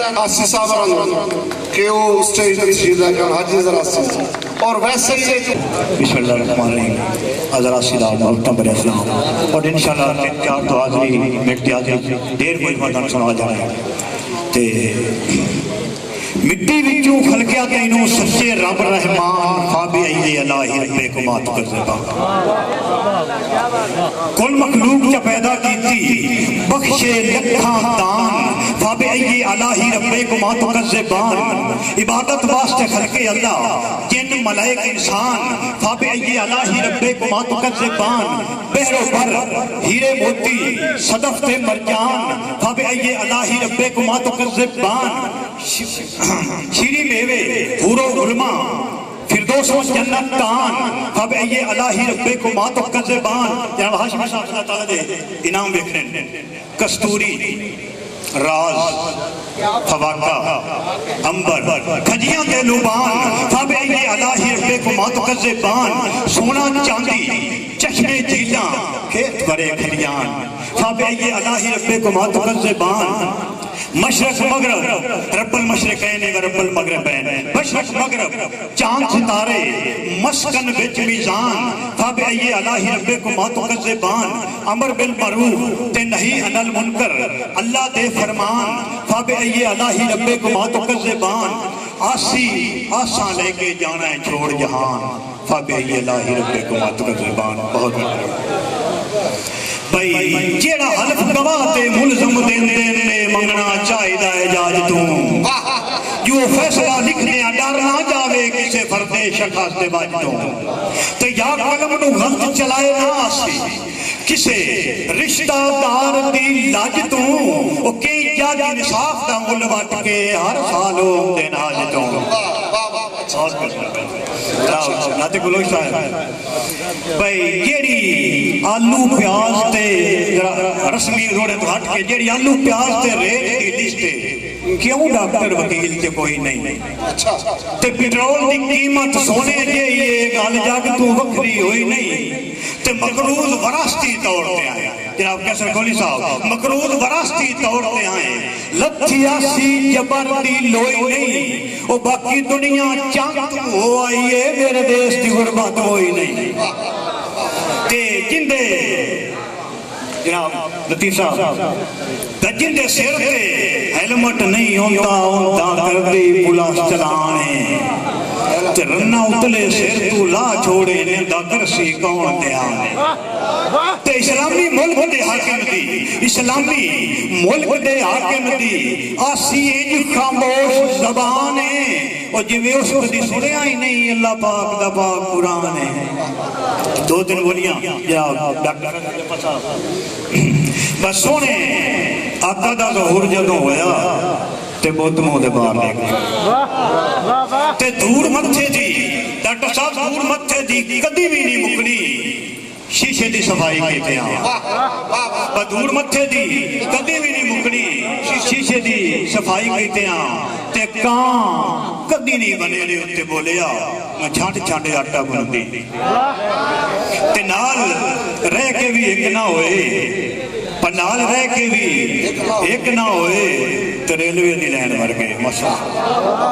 آسی صاحب کہ وہ سٹیج پر تشریف لے کر حاجی ذرا آسی اور ویسے ہی بسم اللہ الرحمن الرحیم حضرات سلام محترم بر اسلام اور انشاءاللہ چار تو حاضری مٹی حاضری دیر کوئی مردان سنا جا رہا ہے تے مٹی وچوں خلقیا تینوں سچے رب رحمان خوابی ایدے الہی ربے کو مات کر زبا کل مخلوق چا پیدا کیتی بخشے لکھاں دان خوابی ایدے الہی ربے کو مات کر زبان عبادت واسطے خلق اللہ جن ملائک انسان خوابی ایدے الہی ربے کو مات کر زبان بہرو بر ہیرے موتی صدف تے مرجان خوابی ایدے الہی ربے کو مات کر زبان شیری میوے حورو علماء فردوس و جنت تان اب اے الہی ربے کو ماتو کا زبان جناب حاشمی صاحب اللہ تعالیٰ دے انعام بکھرن کستوری راز فواقہ امبر کھجیاں دے لوبان اب اے الہی ربے کو ماتو کا زبان سونا چاندی چشمے جیلاں کھیت برے کھلیان اب اے الہی ربے کو ماتو کا زبان مشرق مغرب رب المشرقین و رب المغربین مشرق مغرب چاند ستارے مسکن بچ میزان فاب ای الہی رب کو ماتو کا زبان امر بالمعروف تے نہی عن المنکر اللہ دے فرمان فاب ای الہی رب کو ماتو کا زبان آسی آساں لے کے جانا ہے چھوڑ جہان فاب ای الہی رب کو ماتو کا زبان بہت بھئی جیڑا حلف گواہ تے ملزم دین نے منگنا چاہی دا اجاز توں جو فیصلہ لکھنے ڈر نہ جاوے کسے فردے شخص دے باج توں تے یا قلم نو غلط چلائے نہ آسی کسے رشتہ دار دی لاج توں او کئی جاج انصاف دا مل وٹ کے ہر سالوں دے ناج توں ناتے گلوش صاحب بھئی جیڑی آلو پیاز تے رسمی روڑے تو ہٹ کے جیڑی آلو پیاز تے ریٹ دی لسٹے کیوں ڈاکٹر وکیل تے کوئی نہیں تے پیٹرول دی قیمت سونے جے یہ گال جاگ تو وکری ہوئی نہیں تے مقروض وراستی توڑتے آئے جناب کیسر کولی صاحب مقروض وراستی توڑتے آئے لتھیا سی جبر دی لوئی نہیں او باقی دنیا چاند ہو آئیے میرے دیس دی غربت ہوئی نہیں تے جندے جناب لطیف صاحب جندے سر تے ہیلمٹ نہیں ہوتا کر دی پولیس چلانے تے رنہ اتلے سر تو لا چھوڑے نندہ کرسی کون دے آنے تے اسلامی ملک دے حاکم دی اسلامی ملک دے حاکم دی آسی ایج خاموش زبان ہے اور جوے اس کو دی سنیا ہی نہیں اللہ پاک دا پاک قرآن ہے دو دن بولیاں جناب ڈاکٹر بس سونے آقا دا ظہور جدوں ہویا تے بوتموں دے باہر لے گئے تے دور متھے دی ڈاکٹر صاحب دور متھے دی کدی بھی نہیں مکنی شیشے دی صفائی کہتے ہیں دور متھے دی کدی بھی نہیں مکنی شیشے دی صفائی کہتے ہیں تے کان کدی نہیں بنے لے ہوتے بولیا میں چھانٹ چھانٹے آٹا گن دی تے نال رہ کے بھی ایک نہ ہوئے پنال رہ کے بھی ایک نہ ہوئے تو ریلوے نہیں لین مر گئے ماشاءاللہ